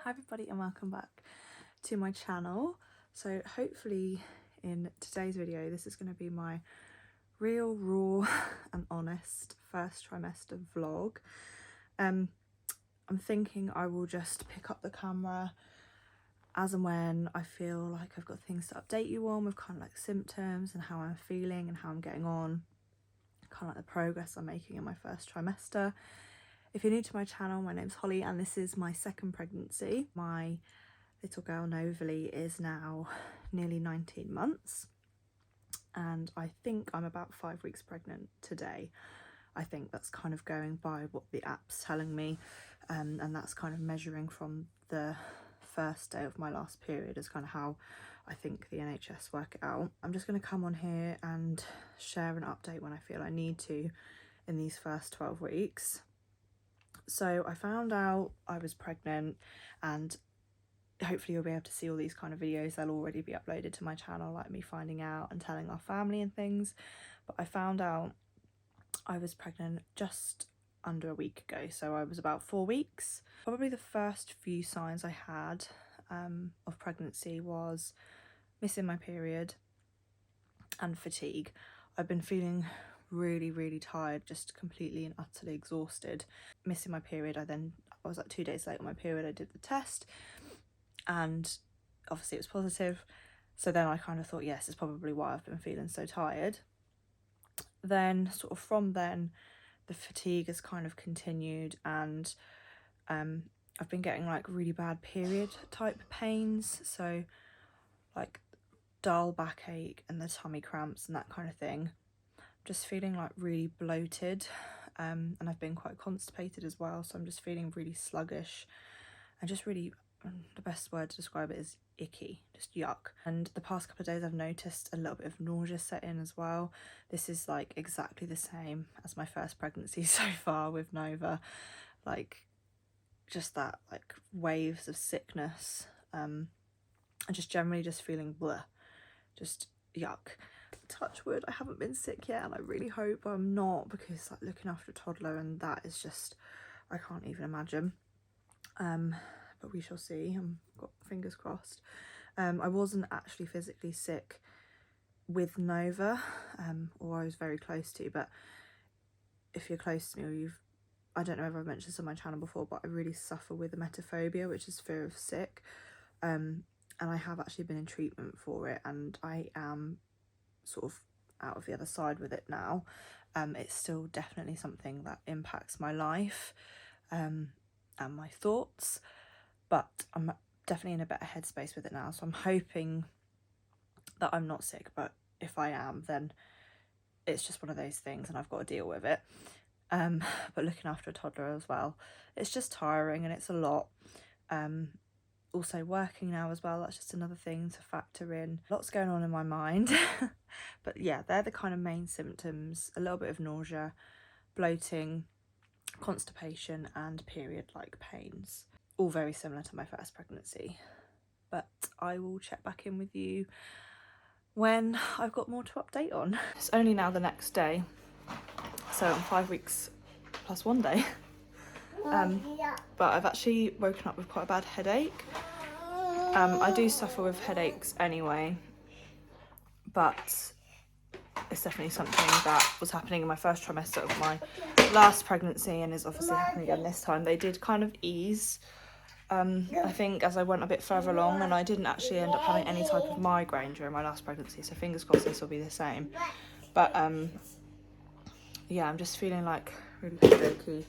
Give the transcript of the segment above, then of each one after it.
Hi everybody and welcome back to my channel. So hopefully in today's video this is going to be my real raw and honest first trimester vlog. I'm thinking I will just pick up the camera as and when I feel like I've got things to update you on with kind of like symptoms and how I'm feeling and how I'm getting on, kind of like the progress I'm making in my first trimester. If you're new to my channel, my name's Holly and this is my second pregnancy. My little girl Novely is now nearly 19 months and I think I'm about 5 weeks pregnant today. I think that's kind of going by what the app's telling me, and that's kind of measuring from the first day of my last period is kind of how I think the NHS work it out. I'm just going to come on here and share an update when I feel I need to in these first 12 weeks. So I found out I was pregnant, and hopefully you'll be able to see all these kind of videos. They'll already be uploaded to my channel, like me finding out and telling our family and things. But I found out I was pregnant just under a week ago, so I was about 4 weeks. Probably the first few signs I had of pregnancy was missing my period and fatigue. I've been feeling really tired, just completely and utterly exhausted. Missing my period, I was like 2 days late on my period. I did the test and obviously it was positive, so then I kind of thought, yes, it's probably why I've been feeling so tired. Then sort of from then the fatigue has kind of continued, and I've been getting like really bad period type pains, so like dull backache and the tummy cramps and that kind of thing. Just feeling like really bloated, and I've been quite constipated as well, so I'm just feeling really sluggish and just really, the best word to describe it is icky, just yuck. And the past couple of days I've noticed a little bit of nausea set in as well. This is like exactly the same as my first pregnancy so far with Nova, like just that like waves of sickness, and just generally just feeling bleh, just yuck. Touch wood, I haven't been sick yet and I really hope I'm not, because like looking after a toddler and that is just, I can't even imagine. But we shall see. I've got fingers crossed. I wasn't actually physically sick with Nova, or I was very close to, but if you're close to me, or I don't know if I've mentioned this on my channel before, but I really suffer with emetophobia, which is fear of sick, and I have actually been in treatment for it, and I am sort of out of the other side with it now. It's still definitely something that impacts my life and my thoughts, but I'm definitely in a better headspace with it now, so I'm hoping that I'm not sick, but if I am, then it's just one of those things and I've got to deal with it. But looking after a toddler as well, it's just tiring and it's a lot. Also working now as well, that's just another thing to factor in. Lots going on in my mind. But yeah, they're the kind of main symptoms: a little bit of nausea, bloating, constipation and period like pains, all very similar to my first pregnancy. But I will check back in with you when I've got more to update on. It's only now the next day, so I'm 5 weeks plus 1 day. But I've actually woken up with quite a bad headache. I do suffer with headaches anyway, but it's definitely something that was happening in my first trimester of my last pregnancy and is obviously happening again this time. They did kind of ease, I think, as I went a bit further along, and I didn't actually end up having any type of migraine during my last pregnancy, so fingers crossed this will be the same. But yeah, I'm just feeling like really headachy.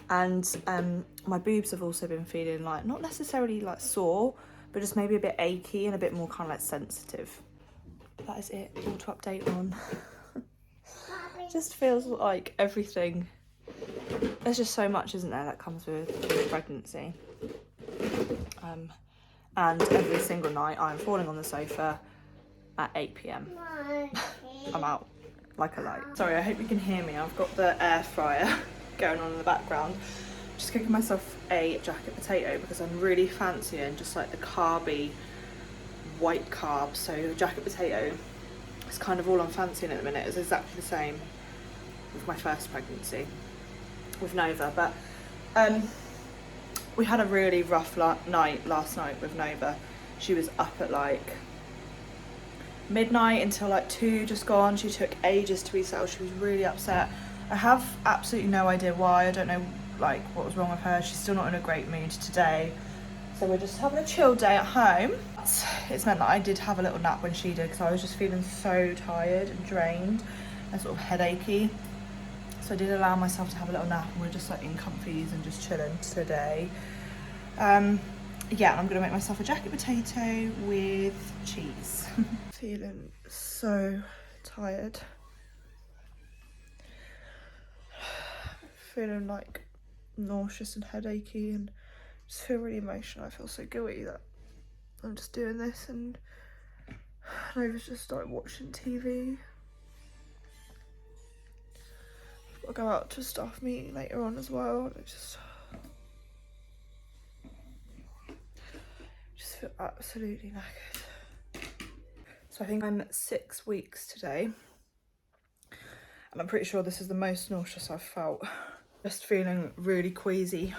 And my boobs have also been feeling like, not necessarily like sore, but just maybe a bit achy and a bit more kind of like sensitive. That is it, all to update on. Just feels like everything, there's just so much, isn't there, that comes with pregnancy. And every single night I'm falling on the sofa at 8 PM. I'm out like a light. Sorry, I hope you can hear me. I've got the air fryer going on in the background. Just cooking myself a jacket potato because I'm really fancying just like the carby white carb. So jacket potato is kind of all I'm fancying at the minute. It's exactly the same with my first pregnancy with Nova, but We had a really rough night last night with Nova. She was up at like midnight until like 2 just gone. She took ages to resettle. She was really upset. I have absolutely no idea why. I don't know like what was wrong with her. She's still not in a great mood today. So we're just having a chill day at home. It's meant that I did have a little nap when she did because I was just feeling so tired and drained and sort of headachy. So I did allow myself to have a little nap and we're just like in comfies and just chilling today. Yeah, and I'm gonna make myself a jacket potato with cheese. Feeling so tired. Feeling like nauseous and headachy and just feel really emotional. I feel so guilty that I'm just doing this and I was just started watching TV. I'll go out to a staff meeting later on as well. And I just feel absolutely knackered. So I think I'm 6 weeks today. And I'm pretty sure this is the most nauseous I've felt. Just feeling really queasy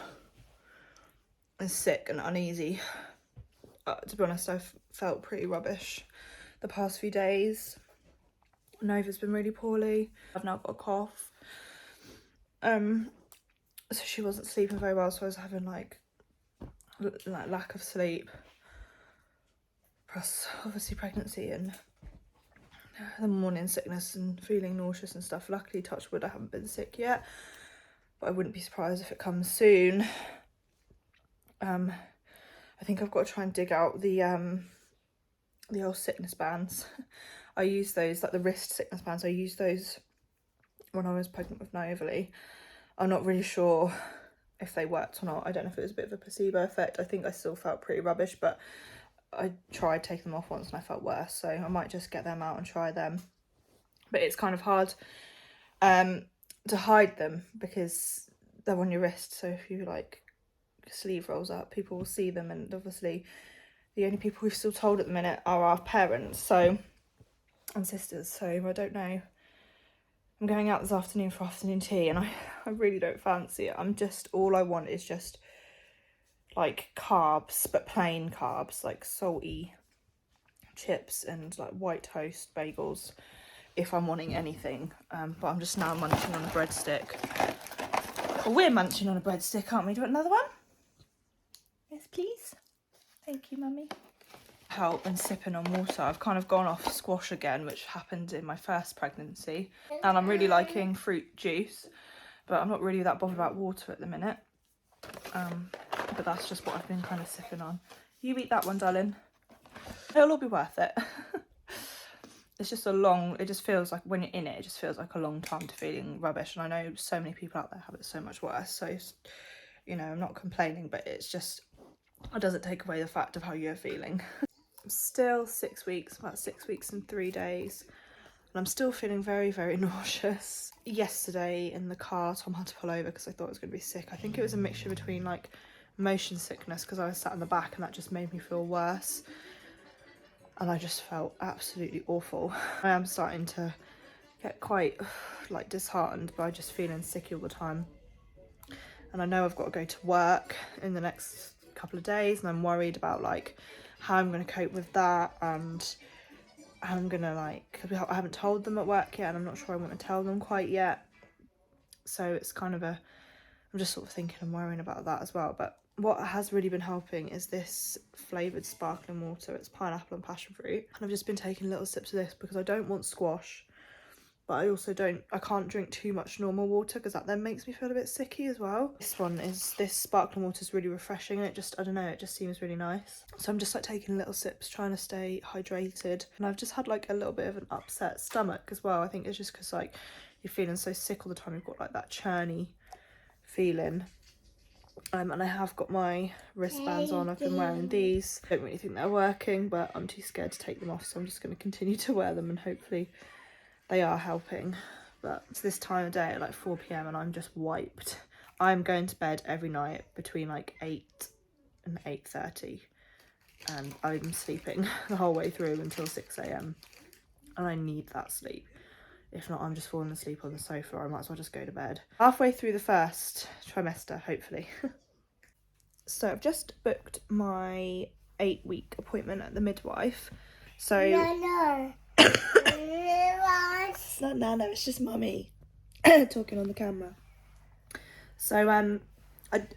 and sick and uneasy. To be honest, I've felt pretty rubbish the past few days. Nova's been really poorly. I've now got a cough. So she wasn't sleeping very well, so I was having like lack of sleep. Plus obviously pregnancy and the morning sickness and feeling nauseous and stuff. Luckily, touch wood, I haven't been sick yet, but I wouldn't be surprised if it comes soon. I think I've got to try and dig out the old sickness bands. I use those, like the wrist sickness bands. I used those when I was pregnant with Nova. I'm not really sure if they worked or not. I don't know if it was a bit of a placebo effect. I think I still felt pretty rubbish, but I tried taking them off once and I felt worse, so I might just get them out and try them. But it's kind of hard to hide them because they're on your wrist, so if you like sleeve rolls up, people will see them, and obviously the only people we've still told at the minute are our parents and sisters, so I don't know. I'm going out this afternoon for afternoon tea and I really don't fancy it. All I want is just like carbs, but plain carbs, like salty chips and like white toast, bagels, if I'm wanting anything. But I'm just now munching on a breadstick. Well, we're munching on a breadstick, aren't we? Do you want another one? Yes, please. Thank you, Mummy. Help and sipping on water. I've kind of gone off squash again, which happened in my first pregnancy, and I'm really liking fruit juice, but I'm not really that bothered about water at the minute. But that's just what I've been kind of sipping on. You eat that one, darling. It'll all be worth it. It's just it just feels like when you're in it, it just feels like a long time to feeling rubbish, and I know so many people out there have it so much worse, so you know, I'm not complaining, but it doesn't take away the fact of how you're feeling. I'm still 6 weeks, about 6 weeks and 3 days, and I'm still feeling very, very nauseous. Yesterday in the car, Tom had to pull over because I thought I was going to be sick. I think it was a mixture between like motion sickness because I was sat in the back and that just made me feel worse, and I just felt absolutely awful. I am starting to get quite like disheartened by just feeling sick all the time, and I know I've got to go to work in the next couple of days, and I'm worried about like how I'm going to cope with that, and how I'm going to like, I haven't told them at work yet and I'm not sure I want to tell them quite yet, so it's kind of I'm just sort of thinking and worrying about that as well. But what has really been helping is this flavoured sparkling water. It's pineapple and passion fruit, and I've just been taking little sips of this because I don't want squash, but I can't drink too much normal water because that then makes me feel a bit sicky as well. This sparkling water is really refreshing, and I don't know, it just seems really nice. So I'm just like taking little sips, trying to stay hydrated. And I've just had like a little bit of an upset stomach as well. I think it's just because like you're feeling so sick all the time, you've got like that churny feeling. And I have got my wristbands on. I've been wearing these. I don't really think they're working, but I'm too scared to take them off, so I'm just going to continue to wear them and hopefully they are helping. But it's this time of day at like 4 p.m. and I'm just wiped. I'm going to bed every night between like 8 and 8:30, and I'm sleeping the whole way through until 6 a.m. and I need that sleep. If not, I'm just falling asleep on the sofa, or I might as well just go to bed. Halfway through the first trimester, hopefully. So I've just booked my 8-week appointment at the midwife. So No. it's not Nana, it's just Mummy talking on the camera. So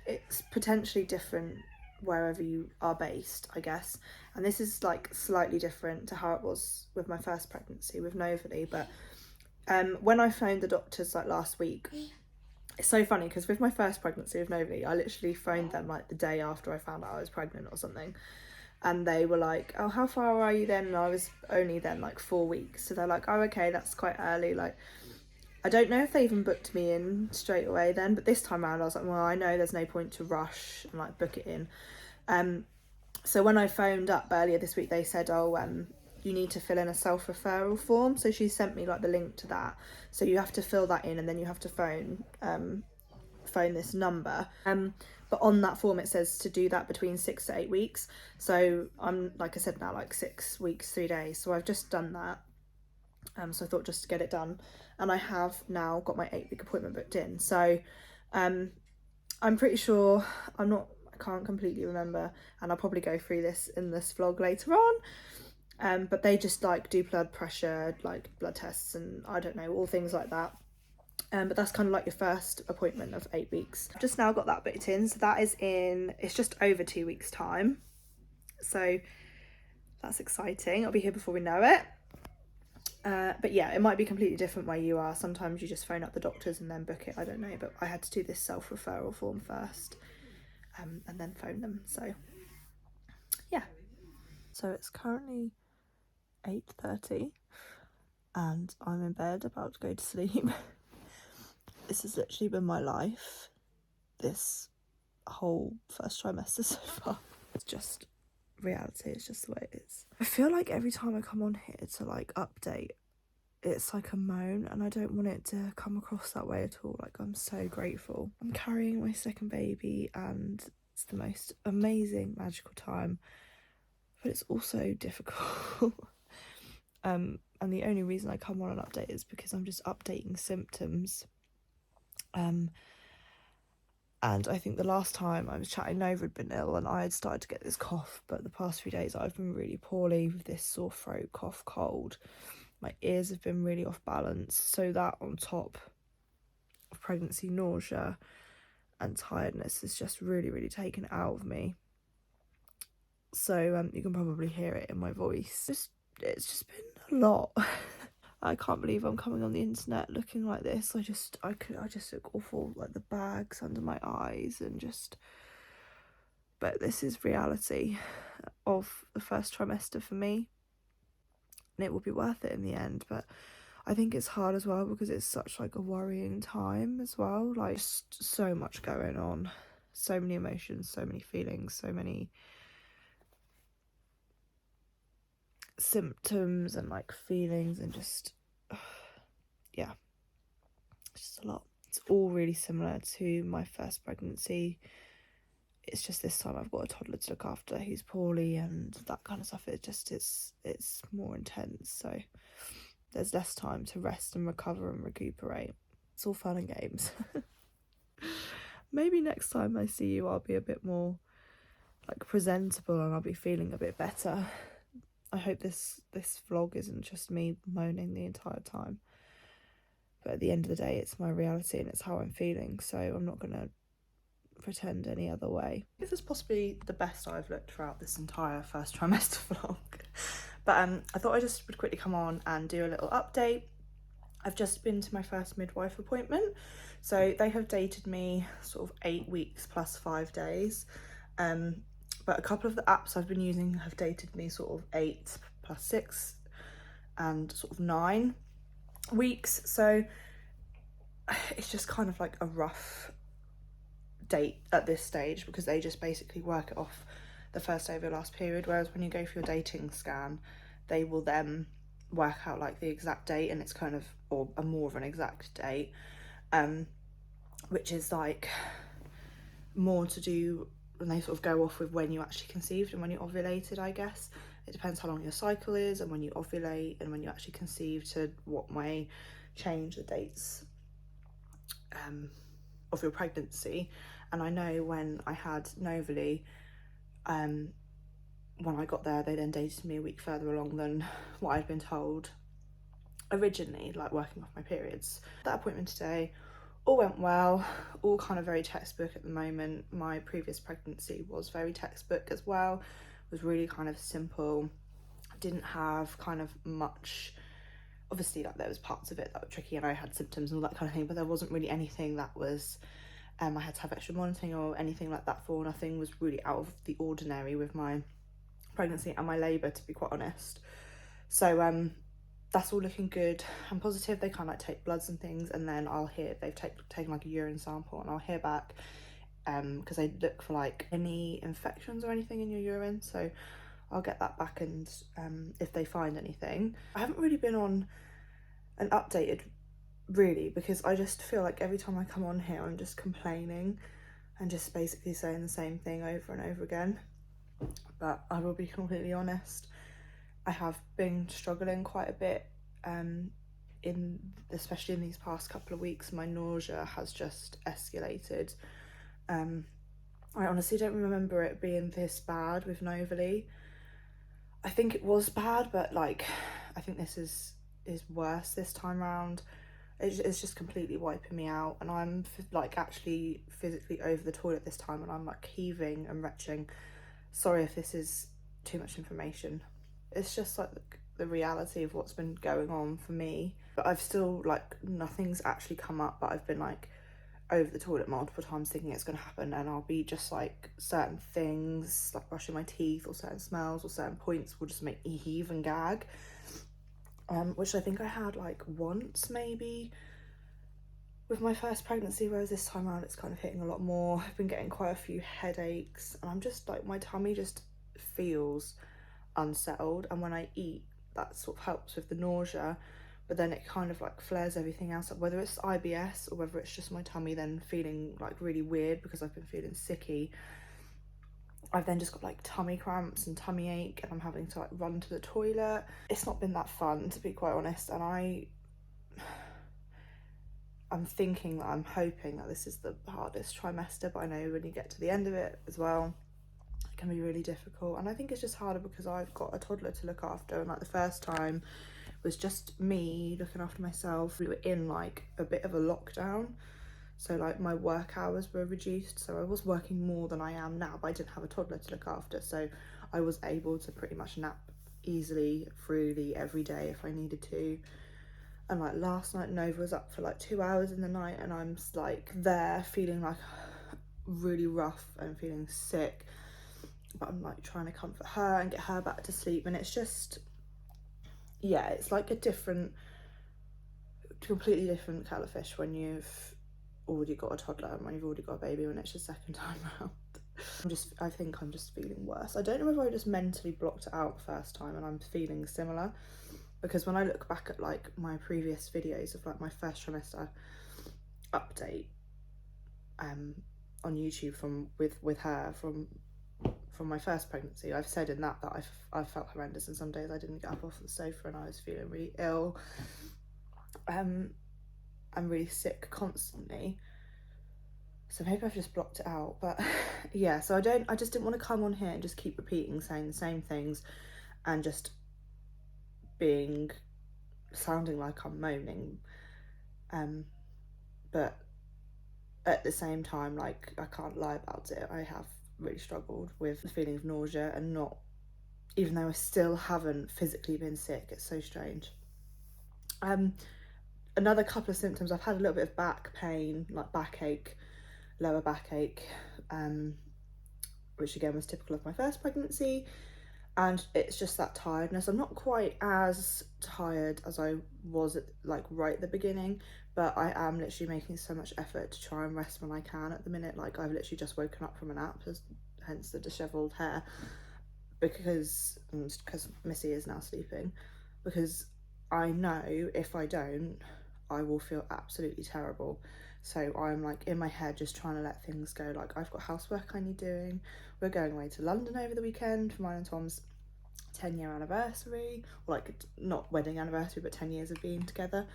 it's potentially different wherever you are based, I guess. And this is like slightly different to how it was with my first pregnancy with Novely. But when I phoned the doctors like last week, it's so funny because with my first pregnancy with Novely, I literally phoned them like the day after I found out I was pregnant or something. And they were like, oh, how far are you then? And I was only then like 4 weeks. So they're like, oh, okay, that's quite early. Like, I don't know if they even booked me in straight away then, but this time around I was like, well, I know there's no point to rush and like book it in. So when I phoned up earlier this week, they said, oh, you need to fill in a self-referral form. So she sent me like the link to that. So you have to fill that in and then you have to phone this number. But on that form it says to do that between 6 to 8 weeks. So I'm, like I said, now like 6 weeks 3 days. So I've just done that. So I thought just to get it done, and I have now got my 8-week appointment booked in. So I'm pretty sure, I can't completely remember, and I'll probably go through this in this vlog later on. But they just like do blood pressure, like blood tests, and I don't know, all things like that. But that's kind of like your first appointment of 8 weeks. I've just now got that booked in, so that is it's just over 2 weeks time. So that's exciting. I'll be here before we know it. But yeah, it might be completely different where you are. Sometimes you just phone up the doctors and then book it, I don't know, but I had to do this self-referral form first, and then phone them. So yeah, so it's currently 8:30 and I'm in bed about to go to sleep. This has literally been my life this whole first trimester so far. It's just reality, it's just the way it is. I feel like every time I come on here to like update, it's like a moan, and I don't want it to come across that way at all. Like, I'm so grateful. I'm carrying my second baby and it's the most amazing magical time, but it's also difficult. And the only reason I come on an update is because I'm just updating symptoms. And I think the last time I was chatting, Nova had been ill and I had started to get this cough, but the past few days I've been really poorly with this sore throat, cough, cold. My ears have been really off balance, so that on top of pregnancy nausea and tiredness has just really taken it out of me. So you can probably hear it in my voice. It's just been a lot. I can't believe I'm coming on the internet looking like this. I just look awful, like the bags under my eyes and just. But this is reality of the first trimester for me, and it will be worth it in the end. But I think it's hard as well because it's such like a worrying time as well. Like, just so much going on, so many emotions, so many feelings, so many symptoms and like feelings, and just yeah, it's just a lot. It's all really similar to my first pregnancy. It's just this time I've got a toddler to look after who's poorly and that kind of stuff. It's more intense, so there's less time to rest and recover and recuperate. It's all fun and games. Maybe next time I see you I'll be a bit more like presentable and I'll be feeling a bit better. I hope this vlog isn't just me moaning the entire time, but at the end of the day it's my reality and it's how I'm feeling, so I'm not gonna pretend any other way. This is possibly the best I've looked throughout this entire first trimester vlog. But I thought I just would quickly come on and do a little update. I've just been to my first midwife appointment, so they have dated me sort of 8 weeks plus 5 days, but a couple of the apps I've been using have dated me sort of 8 plus 6 and sort of 9 weeks, so it's just kind of like a rough date at this stage because they just basically work it off the first day of your last period, whereas when you go for your dating scan they will then work out like the exact date, and it's kind of, or a more of an exact date, which is like more to do when they sort of go off with when you actually conceived and when you ovulated, I guess. It depends how long your cycle is and when you ovulate and when you actually conceive to what may change the dates of your pregnancy. And I know when I had Novally, when I got there, they then dated me a week further along than what I'd been told originally, like working off my periods. That appointment today all went well, all kind of very textbook at the moment. My previous pregnancy was very textbook as well. It was really kind of simple. Didn't have kind of much, obviously like there was parts of it that were tricky and I had symptoms and all that kind of thing, but there wasn't really anything that was I had to have extra monitoring or anything like that for. Nothing was really out of the ordinary with my pregnancy and my labour, to be quite honest. So that's all looking good and positive. They kind of like take bloods and things, and then I'll hear they've taken like a urine sample, and I'll hear back because they look for like any infections or anything in your urine. So I'll get that back, and if they find anything. I haven't really been on an updated really, because I just feel like every time I come on here I'm just complaining and just basically saying the same thing over and over again. But I will be completely honest, I have been struggling quite a bit especially in these past couple of weeks. My nausea has just escalated. I honestly don't remember it being this bad with Novally. I think it was bad, but like I think this is worse this time round. It's just completely wiping me out, and I'm like actually physically over the toilet this time, and I'm like heaving and retching. Sorry if this is too much information. It's just like the reality of what's been going on for me. But I've still like, nothing's actually come up, but I've been like over the toilet multiple times thinking it's going to happen, and I'll be just like certain things like brushing my teeth or certain smells or certain points will just make me heave and gag. Which I think I had like once maybe with my first pregnancy, whereas this time around it's kind of hitting a lot more. I've been getting quite a few headaches, and I'm just like, my tummy just feels unsettled, and when I eat that sort of helps with the nausea, but then it kind of like flares everything else up, whether it's IBS or whether it's just my tummy then feeling like really weird because I've been feeling sicky. I've then just got like tummy cramps and tummy ache, and I'm having to like run to the toilet. It's not been that fun, to be quite honest, and I'm thinking that I'm hoping that this is the hardest trimester, but I know when you get to the end of it as well, it can be really difficult. And I think it's just harder because I've got a toddler to look after, and like the first time was just me looking after myself. We were in like a bit of a lockdown, so like my work hours were reduced, so I was working more than I am now, but I didn't have a toddler to look after, so I was able to pretty much nap easily, freely every day if I needed to. And like last night Nova was up for like 2 hours in the night, and I'm like there feeling like really rough and feeling sick, but I'm like trying to comfort her and get her back to sleep. And it's just, yeah, it's like a completely different kettle of fish when you've already got a toddler and when you've already got a baby, when it's your second time round. I think I'm just feeling worse. I don't know if I just mentally blocked it out the first time and I'm feeling similar, because when I look back at like my previous videos of like my first trimester update on YouTube with her from my first pregnancy, I've said in that I felt horrendous, and some days I didn't get up off the sofa and I was feeling really ill. I'm really sick constantly, so maybe I've just blocked it out. But yeah, so I just didn't want to come on here and just keep repeating saying the same things and just sounding like I'm moaning, but at the same time, like, I can't lie about it. I have really struggled with the feeling of nausea, and not, even though I still haven't physically been sick. It's so strange. Another couple of symptoms, I've had a little bit of back pain, like backache, lower backache, which again was typical of my first pregnancy, and it's just that tiredness. I'm not quite as tired as I was at like right at the beginning, but I am literally making so much effort to try and rest when I can at the minute. Like, I've literally just woken up from a nap, hence the dishevelled hair, because Missy is now sleeping, because I know if I don't, I will feel absolutely terrible. So I'm like in my head just trying to let things go. Like, I've got housework I need doing. We're going away to London over the weekend for mine and Tom's 10-year anniversary, or like not wedding anniversary, but 10 years of being together.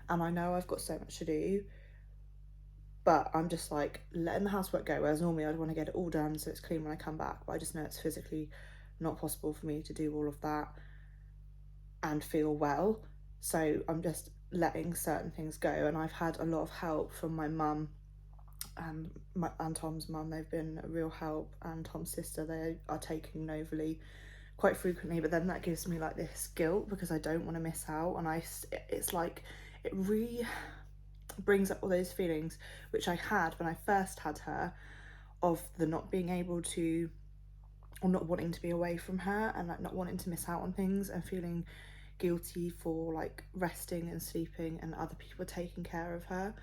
And I know I've got so much to do, but I'm just like letting the housework go, whereas normally I'd want to get it all done so it's clean when I come back, but I just know it's physically not possible for me to do all of that and feel well. So I'm just letting certain things go, and I've had a lot of help from my mum and Tom's mum. They've been a real help, and Tom's sister, they are taking Novely quite frequently, but then that gives me like this guilt because I don't want to miss out, and it's like it really brings up all those feelings which I had when I first had her, of the not being able to, or not wanting to be away from her, and like not wanting to miss out on things, and feeling guilty for like resting and sleeping and other people taking care of her.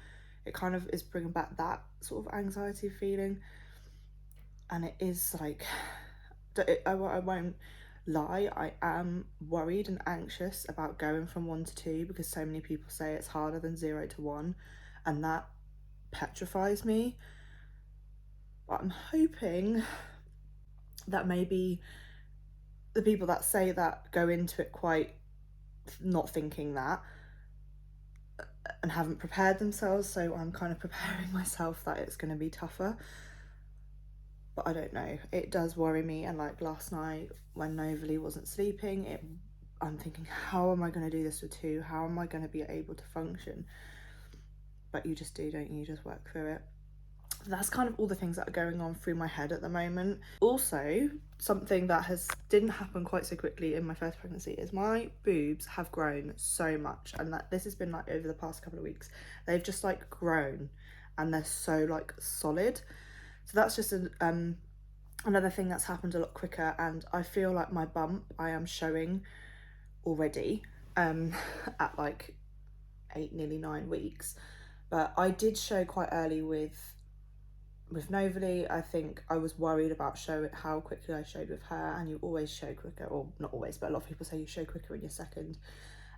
It kind of is bringing back that sort of anxiety feeling, and it is like, I won't lie, I am worried and anxious about going from 1 to 2 because so many people say it's harder than 0 to 1, and that petrifies me. But I'm hoping that maybe the people that say that go into it quite not thinking that and haven't prepared themselves, so I'm kind of preparing myself that it's going to be tougher. But I don't know, it does worry me, and like last night when Novely wasn't sleeping, I'm thinking, how am I going to do this with 2? How am I going to be able to function? But you just do, don't you? You just work through it. That's kind of all the things that are going on through my head at the moment. Also, something that didn't happen quite so quickly in my first pregnancy is my boobs have grown so much, and that this has been like over the past couple of weeks. They've just like grown, and they're so like solid. So that's just another thing that's happened a lot quicker, and I feel like my bump I am showing already at like 8, nearly 9 weeks. But I did show quite early with Novely. I think I was worried about how quickly I showed with her, and you always show quicker, or not always, but a lot of people say you show quicker in your second.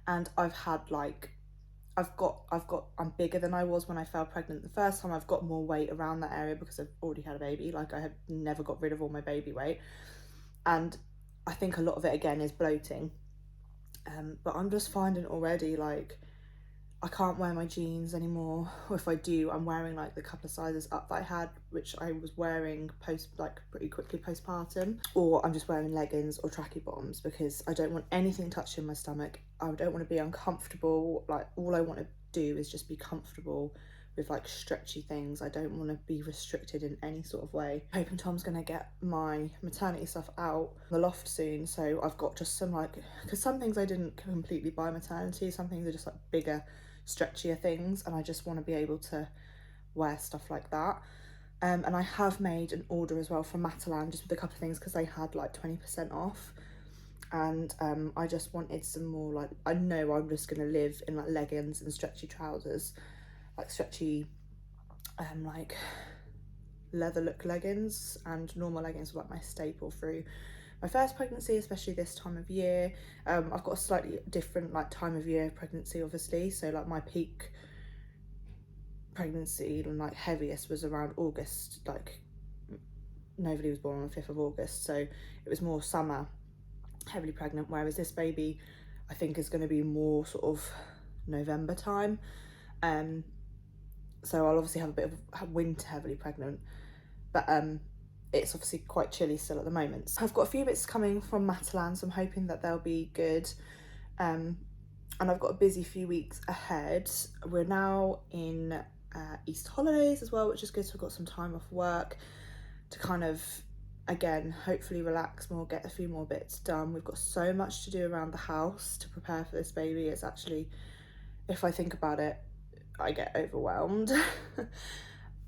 And I've had like, I'm bigger than I was when I fell pregnant the first time. I've got more weight around that area because I've already had a baby. Like, I have never got rid of all my baby weight, and I think a lot of it again is bloating. But I'm just finding already like I can't wear my jeans anymore, or if I do, I'm wearing like the couple of sizes up that I had, which I was wearing pretty quickly postpartum, or I'm just wearing leggings or tracky bottoms because I don't want anything touching my stomach. I don't want to be uncomfortable. Like, all I want to do is just be comfortable with like stretchy things. I don't want to be restricted in any sort of way. I'm hoping Tom's gonna get my maternity stuff out the loft soon, so I've got just some like, because some things I didn't completely buy maternity, some things are just like bigger, stretchier things, and I just want to be able to wear stuff like that. And I have made an order as well from Matalan, just with a couple of things because they had like 20% off, and I just wanted some more, like, I know I'm just gonna live in like leggings and stretchy trousers, like stretchy like leather look leggings, and normal leggings were like my staple through my first pregnancy, especially this time of year. I've got a slightly different like time of year pregnancy, obviously, so like my peak pregnancy and like heaviest was around August. Like, Novely was born on the 5th of August, so it was more summer, heavily pregnant, whereas this baby I think is going to be more sort of November time. So I'll obviously have a bit of winter heavily pregnant, but it's obviously quite chilly still at the moment. So I've got a few bits coming from Matalan, so I'm hoping that they'll be good. And I've got a busy few weeks ahead. We're now in Easter holidays as well, which is good, so I've got some time off work to kind of, again, hopefully relax more, get a few more bits done. We've got so much to do around the house to prepare for this baby. It's actually, if I think about it, I get overwhelmed.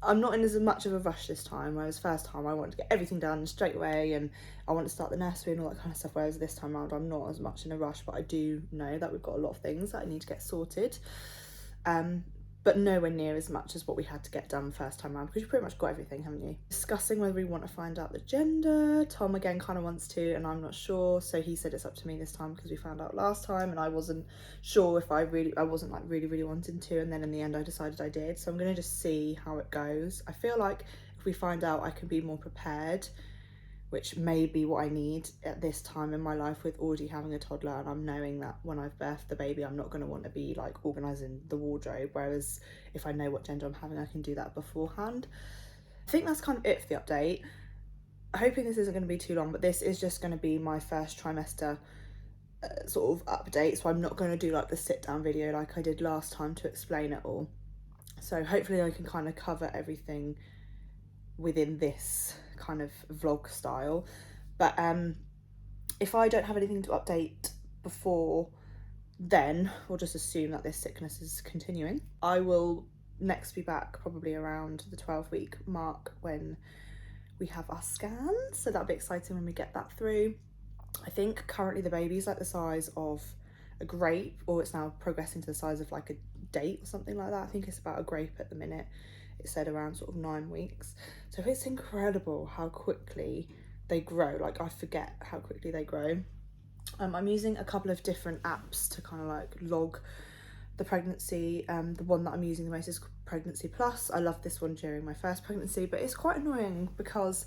I'm not in as much of a rush this time, whereas first time I wanted to get everything done straight away, and I want to start the nursery and all that kind of stuff, whereas this time around I'm not as much in a rush, but I do know that we've got a lot of things that I need to get sorted. But nowhere near as much as what we had to get done first time around, because you've pretty much got everything, haven't you? Discussing whether we want to find out the gender. Tom again kind of wants to, and I'm not sure, so he said it's up to me this time because we found out last time and I wasn't sure if I wasn't like really wanting to, and then in the end I decided I did. So I'm going to just see how it goes. I feel like if we find out, I can be more prepared which may be what I need at this time in my life with already having a toddler, and I'm knowing that when I've birthed the baby I'm not going to want to be like organising the wardrobe, whereas if I know what gender I'm having I can do that beforehand. I think that's kind of it for the update. Hoping this isn't going to be too long, but this is just going to be my first trimester sort of update, so I'm not going to do like the sit down video like I did last time to explain it all. So hopefully I can kind of cover everything within this kind of vlog style. But if I don't have anything to update before then, we'll just assume that this sickness is continuing. I will next be back probably around the 12-week mark when we have our scans, so that'll be exciting when we get that through. I think currently the baby's like the size of a grape, or it's now progressing to the size of like a date or something like that. I think it's about a grape at the minute. It said around sort of 9 weeks. So it's incredible how quickly they grow. Like I forget how quickly they grow. I'm using a couple of different apps to kind of like log the pregnancy. The one that I'm using the most is Pregnancy Plus. I loved this one during my first pregnancy, but it's quite annoying because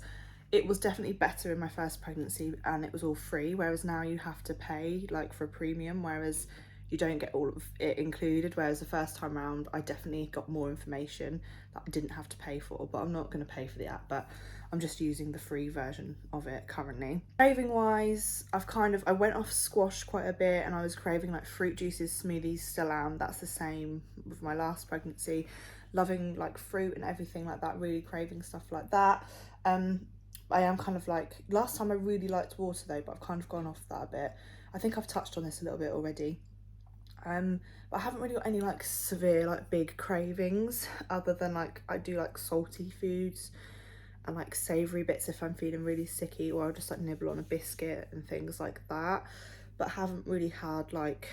it was definitely better in my first pregnancy and it was all free, whereas now you have to pay like for a premium, whereas you don't get all of it included. Whereas the first time round I definitely got more information that I didn't have to pay for, but I'm not going to pay for the app, but I'm just using the free version of it currently. Craving wise, I went off squash quite a bit and I was craving like fruit juices, smoothies, still am. That's the same with my last pregnancy. Loving like fruit and everything like that, really craving stuff like that. I am kind of like, last time I really liked water though, but I've kind of gone off that a bit. I think I've touched on this a little bit already. But I haven't really got any like severe like big cravings, other than like I do like salty foods and like savoury bits if I'm feeling really sicky, or I'll just like nibble on a biscuit and things like that, but haven't really had like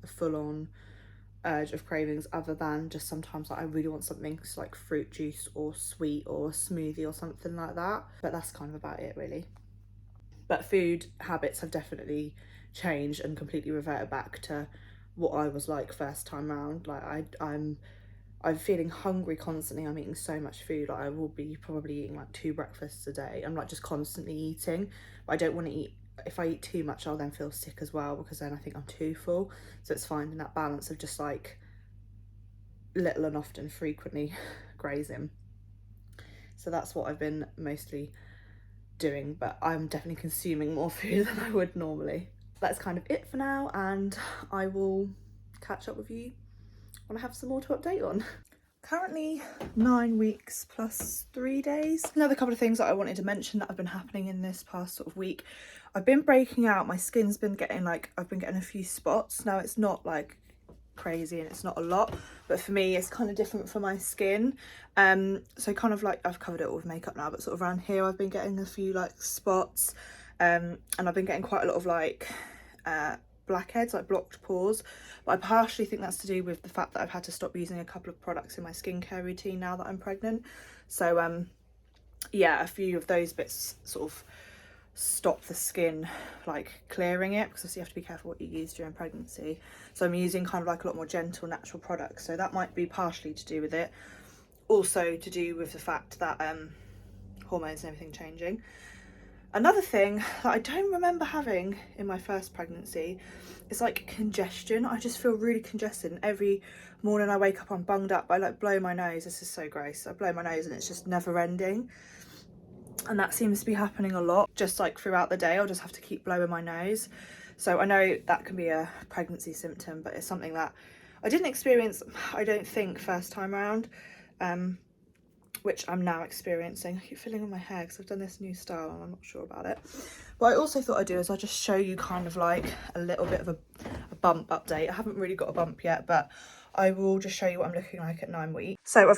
a full-on urge of cravings, other than just sometimes like I really want something like fruit juice or sweet or a smoothie or something like that, but that's kind of about it really. But food habits have definitely changed and completely reverted back to what I was like first time round. Like I'm feeling hungry constantly. I'm eating so much food. Like I will be probably eating like 2 breakfasts a day. I'm like just constantly eating, but I don't want to eat. If I eat too much I'll then feel sick as well, because then I think I'm too full. So it's finding that balance of just like little and often frequently grazing. So that's what I've been mostly doing, but I'm definitely consuming more food than I would normally. That's kind of it for now, and I will catch up with you when I have some more to update on. Currently 9 weeks plus 3 days. Another couple of things that I wanted to mention that have been happening in this past sort of week. I've been breaking out. My skin's been getting like, I've been getting a few spots. Now it's not like crazy and it's not a lot, but for me it's kind of different for my skin. So kind of like, I've covered it all with makeup now, but sort of around here I've been getting a few like spots, and I've been getting quite a lot of like blackheads, like blocked pores, but I partially think that's to do with the fact that I've had to stop using a couple of products in my skincare routine now that I'm pregnant. So yeah, a few of those bits sort of stop the skin like clearing it, because you have to be careful what you use during pregnancy. So I'm using kind of like a lot more gentle natural products, so that might be partially to do with it, also to do with the fact that hormones and everything changing. Another thing that I don't remember having in my first pregnancy is like congestion. I just feel really congested, and every morning I wake up I'm bunged up. I like blow my nose. This is so gross. I blow my nose and it's just never ending, and that seems to be happening a lot. Just like throughout the day I'll just have to keep blowing my nose. So I know that can be a pregnancy symptom, but it's something that I didn't experience, I don't think, first time around, which I'm now experiencing. I keep feeling on my hair because I've done this new style and I'm not sure about it. What I also thought I'd do is I'll just show you kind of like a little bit of a bump update. I haven't really got a bump yet, but I will just show you what I'm looking like at 9 weeks. So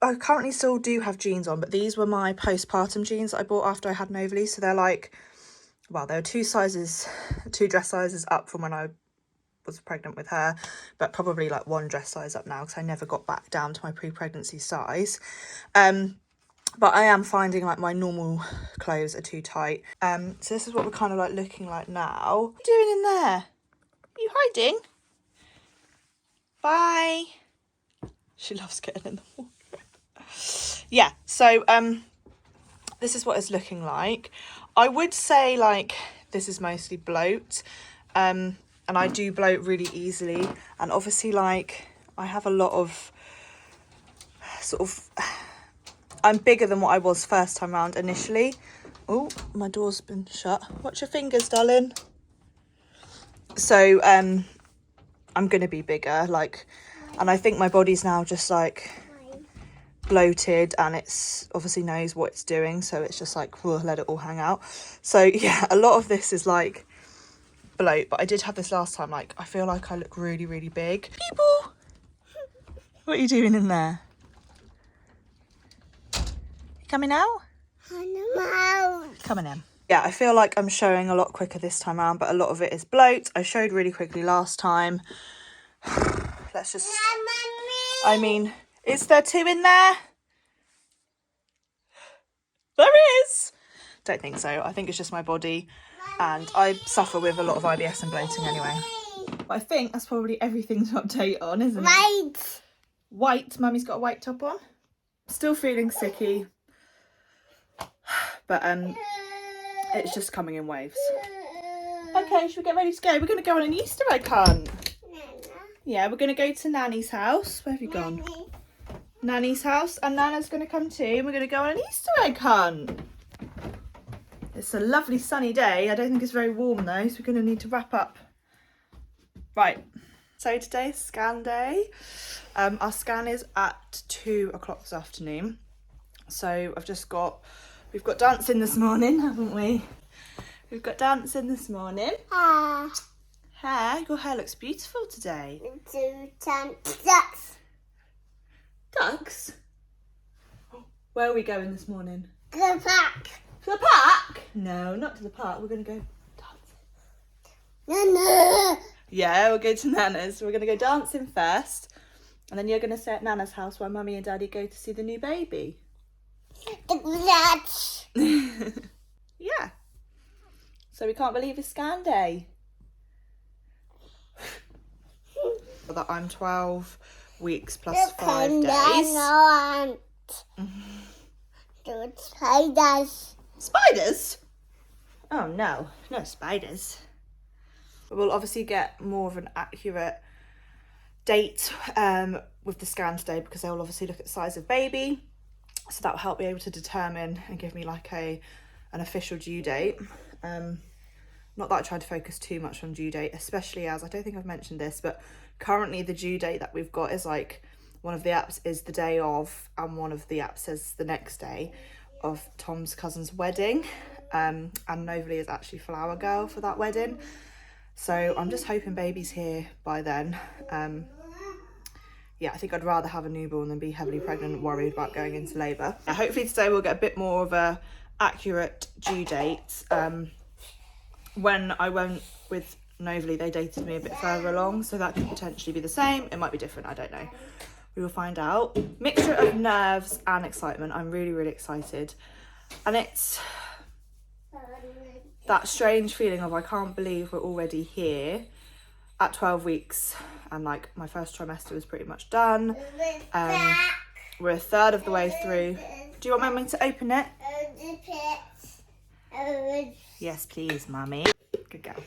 I currently still do have jeans on, but these were my postpartum jeans that I bought after I had an ovary. So they're like, well, they're 2 dress sizes up from when I was pregnant with her, but probably like 1 dress size up now, because I never got back down to my pre-pregnancy size. But I am finding like my normal clothes are too tight. So this is what we're kind of like looking like now. What are you doing in there? Are you hiding? Bye. She loves getting in the water. Yeah, so this is what it's looking like. I would say like this is mostly bloat, and I do bloat really easily, and obviously like I have a lot of sort of, I'm bigger than what I was first time round initially. Oh, my door's been shut. Watch your fingers, darling. So I'm gonna be bigger, like, and I think my body's now just like bloated, and it's obviously knows what it's doing, so it's just like, we'll let it all hang out. So yeah, a lot of this is like bloat, but I did have this last time. Like, I feel like I look really, really big. People, what are you doing in there? You coming out? Coming in. Yeah, I feel like I'm showing a lot quicker this time around, but a lot of it is bloat. I showed really quickly last time. Let's just, I mean, is there 2 in there? There is. Don't think so. I think it's just my body, and I suffer with a lot of IBS and bloating anyway. But I think that's probably everything to update on, isn't it? White. White. Mummy's got a white top on. Still feeling sicky, but it's just coming in waves. Okay, should we get ready to go? We're going to go on an Easter egg hunt. Yeah, we're going to go to Nanny's house. Where have you gone? Nanny's house, and Nana's going to come too, and we're going to go on an Easter egg hunt. It's a lovely sunny day. I don't think it's very warm though, so we're going to need to wrap up. Right, so today's scan day. Our scan is at 2 o'clock this afternoon. So we've got dancing this morning, haven't we? We've got dancing this morning. Hair, your hair looks beautiful today. Ducks. Ducks? Where are we going this morning? To the park. To the park? No, not to the park. We're going to go dancing. Nana. Yeah, we'll go to Nana's. We're going to go dancing first. And then you're going to stay at Nana's house while Mummy and Daddy go to see the new baby. Yeah. So we can't believe it's scan day. That I'm 12 weeks plus 5 days. Spiders. Spiders? Oh no, no spiders. But we'll obviously get more of an accurate date with the scan today, because they'll obviously look at the size of baby. So that will help me able to determine and give me like an official due date. Not that I tried to focus too much on due date, especially as I don't think I've mentioned this, but currently the due date that we've got is like, one of the apps is the day of, and one of the apps says the next day of Tom's cousin's wedding. And Novely is actually flower girl for that wedding. So I'm just hoping baby's here by then. Yeah, I think I'd rather have a newborn than be heavily pregnant and worried about going into labour. Hopefully today we'll get a bit more of a accurate due date. When I went with Novely, they dated me a bit further along, so that could potentially be the same. It might be different, I don't know. We will find out. Mixture of nerves and excitement. I'm really, really excited. And it's that strange feeling of I can't believe we're already here at 12 weeks. And like my first trimester was pretty much done. We're a third of the way through. Do you want Mummy to open it? Yes, please, Mummy. Good girl.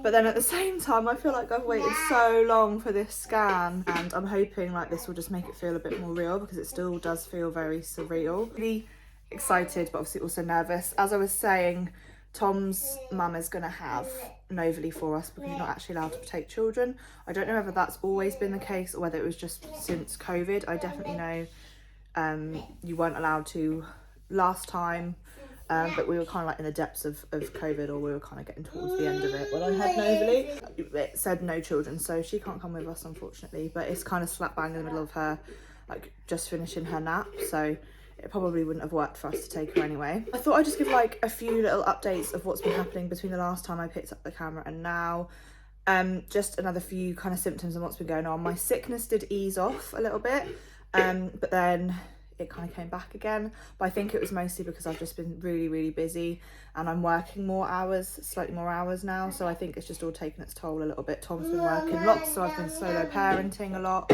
But then at the same time, I feel like I've waited so long for this scan, and I'm hoping like this will just make it feel a bit more real, because it still does feel very surreal. Really excited, but obviously also nervous. As I was saying, Tom's mum is going to have Novely for us because you're not actually allowed to take children. I don't know whether that's always been the case or whether it was just since COVID. I definitely know you weren't allowed to last time. But we were kind of like in the depths of COVID, or we were kind of getting towards the end of it when I had Novely. It said no children, so she can't come with us unfortunately, but it's kind of slap bang in the middle of her like just finishing her nap, so it probably wouldn't have worked for us to take her anyway. I thought I'd just give like a few little updates of what's been happening between the last time I picked up the camera and now. Just another few kind of symptoms and what's been going on. My sickness did ease off a little bit, but then it kind of came back again, but I think it was mostly because I've just been really, really busy, and I'm working more hours, slightly more hours now, so I think it's just all taken its toll a little bit. Tom's been working lots, so I've been solo parenting a lot,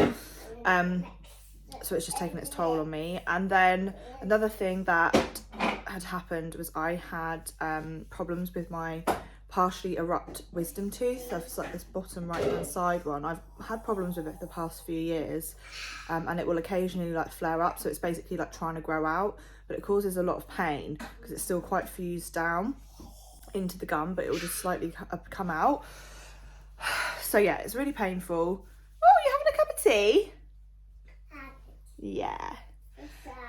so it's just taken its toll on me. And then another thing that had happened was I had problems with my partially erupt wisdom tooth. So it's like this bottom right hand side one. I've had problems with it for the past few years, and it will occasionally like flare up. So it's basically like trying to grow out, but it causes a lot of pain because it's still quite fused down into the gum, but it will just slightly come out. So yeah, it's really painful. Oh, you having a cup of tea? Yeah.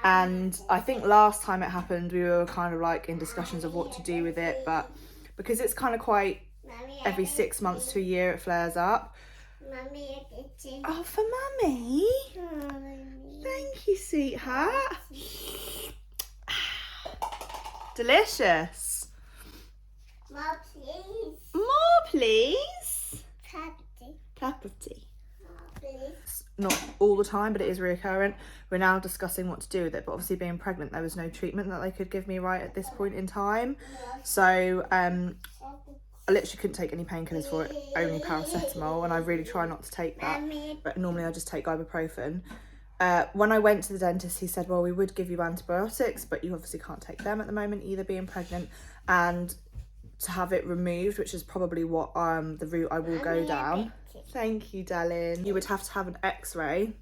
And I think last time it happened, we were kind of like in discussions of what to do with it, but because it's kind of quite every 6 months to a year it flares up. Oh, for mummy? Thank you, sweetheart. Delicious. More, please. More, please. Cup of tea. Not all the time, but it is reoccurrent. We're now discussing what to do with it, but obviously being pregnant, there was no treatment that they could give me right at this point in time. So I literally couldn't take any painkillers for it, only paracetamol, and I really try not to take that, but normally I just take ibuprofen. When I went to the dentist, he said, well, we would give you antibiotics, but you obviously can't take them at the moment either, being pregnant, and to have it removed, which is probably what the route I will go down. Thank you, darling. You would have to have an x-ray,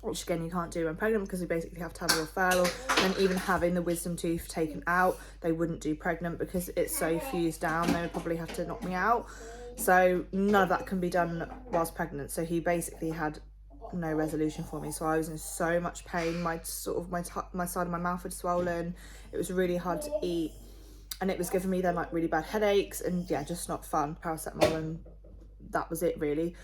which again you can't do when pregnant because you basically have to have a referral. And even having the wisdom tooth taken out, they wouldn't do pregnant because it's so fused down. They would probably have to knock me out. So none of that can be done whilst pregnant. So he basically had no resolution for me. So I was in so much pain. My side of my mouth had swollen. It was really hard to eat, and it was giving me then like really bad headaches, and yeah, just not fun. Paracetamol, and that was it really.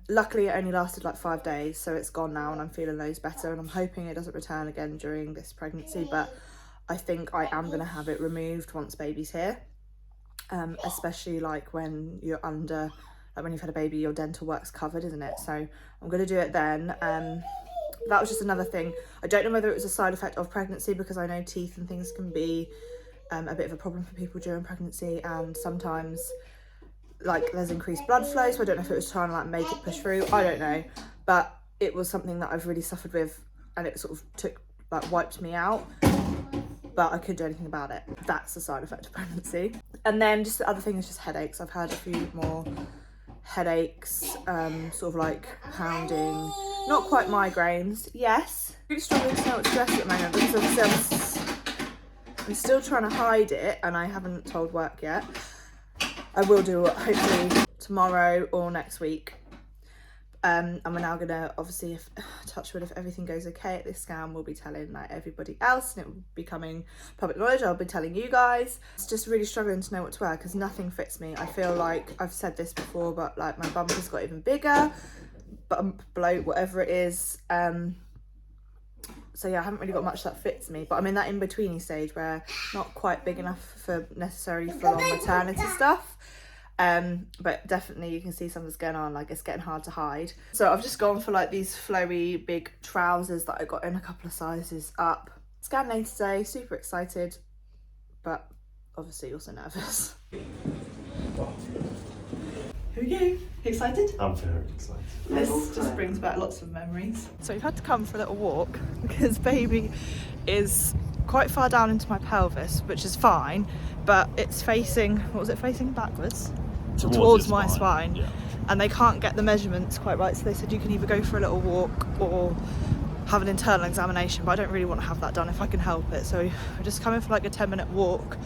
Luckily it only lasted like 5 days, so it's gone now and I'm feeling loads better, and I'm hoping it doesn't return again during this pregnancy, but I think I am going to have it removed once baby's here, especially like when you're under, like when you've had a baby, your dental work's covered, isn't it? So I'm going to do it then. That was just another thing. I don't know whether it was a side effect of pregnancy, because I know teeth and things can be a bit of a problem for people during pregnancy, and sometimes like there's increased blood flow, so I don't know if it was trying to like make it push through, I don't know, but it was something that I've really suffered with, and it sort of wiped me out, but I couldn't do anything about it. That's the side effect of pregnancy. And then just the other thing is just headaches. I've had a few more headaches, sort of like pounding, not quite migraines. Yes, really struggling to know what to dress at the moment because obviously I'm still trying to hide it, and I haven't told work yet. I will do it hopefully tomorrow or next week. And we're now gonna, obviously, if touch wood, if everything goes okay at this scan, we'll be telling like everybody else, and it will be becoming public knowledge. I'll be telling you guys. It's just really struggling to know what to wear because nothing fits me. I feel like I've said this before, but like my bum has got even bigger, bump, bloat, whatever it is. So yeah, I haven't really got much that fits me, but I'm in that in-betweeny stage where not quite big enough for necessarily full-on maternity stuff. But definitely you can see something's going on, like it's getting hard to hide. So I've just gone for like these flowy big trousers that I got in a couple of sizes up. Scan day today, super excited, but obviously also nervous. Here we go. Excited? I'm very excited. This just brings back lots of memories. So we've had to come for a little walk because baby is quite far down into my pelvis, which is fine, but it's facing, what was it facing? Backwards? Towards my spine. Yeah. And they can't get the measurements quite right, so they said you can either go for a little walk or have an internal examination, but I don't really want to have that done if I can help it. So we're just coming for like a 10-minute walk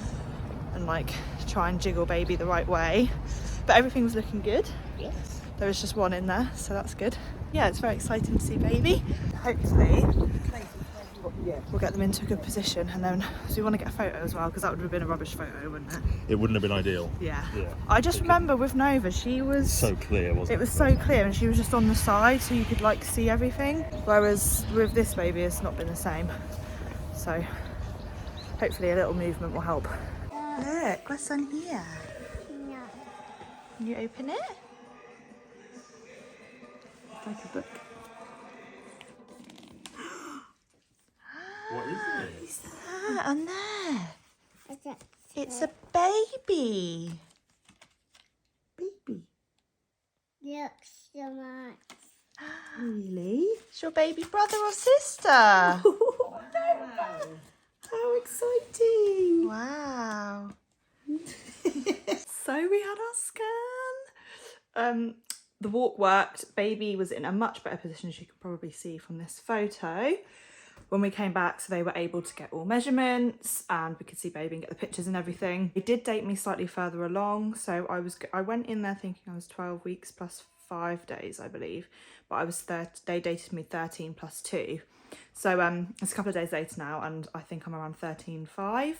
and like try and jiggle baby the right way. But everything was looking good. Yes. There was just one in there, so that's good. Yeah, it's very exciting to see baby. Hopefully we'll get them into a good position, and then so we want to get a photo as well, because that would have been a rubbish photo, wouldn't it? It wouldn't have been ideal. Yeah. Yeah. I just remember with Nova, she was So clear, wasn't it? It was so clear, and she was just on the side, so you could like see everything. Whereas with this baby, it's not been the same. So hopefully a little movement will help. Look, what's on here? No. Can you open it? It's like a book. What is it? What's that on there? Is it? It's a baby. Baby. Looks so much. Really? It's your baby brother or sister? How exciting. Wow. So we had our scan. The walk worked. Baby was in a much better position, as you can probably see from this photo. When we came back, so they were able to get all measurements and we could see baby and get the pictures and everything. They did date me slightly further along, so I went in there thinking I was 12 weeks plus 5 days, I believe, but they dated me 13 plus 2. So it's a couple of days later now, and I think I'm around 13.5.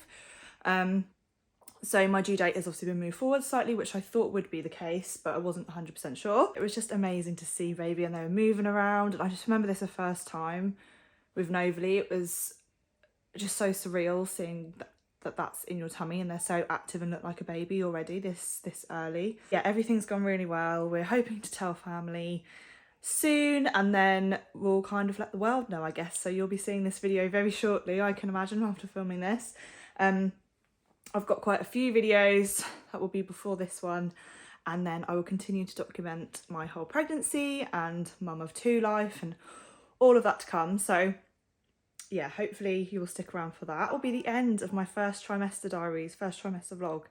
So my due date has obviously been moved forward slightly, which I thought would be the case, but I wasn't 100% sure. It was just amazing to see baby, and they were moving around, and I just remember this the first time with Novely. It was just so surreal seeing that's in your tummy and they're so active and look like a baby already this early. Yeah, everything's gone really well. We're hoping to tell family soon, and then we'll kind of let the world know, I guess. So you'll be seeing this video very shortly, I can imagine, after filming this. I've got quite a few videos that will be before this one, and then I will continue to document my whole pregnancy and mum of 2 life and all of that to come. So yeah, hopefully you will stick around for that. That will be the end of my first trimester diaries, first trimester vlog.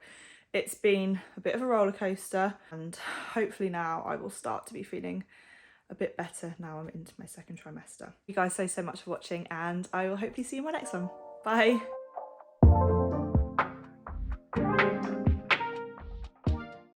It's been a bit of a roller coaster, and hopefully now I will start to be feeling a bit better now I'm into my second trimester. You guys so much for watching, and I will hopefully see you in my next one. Bye.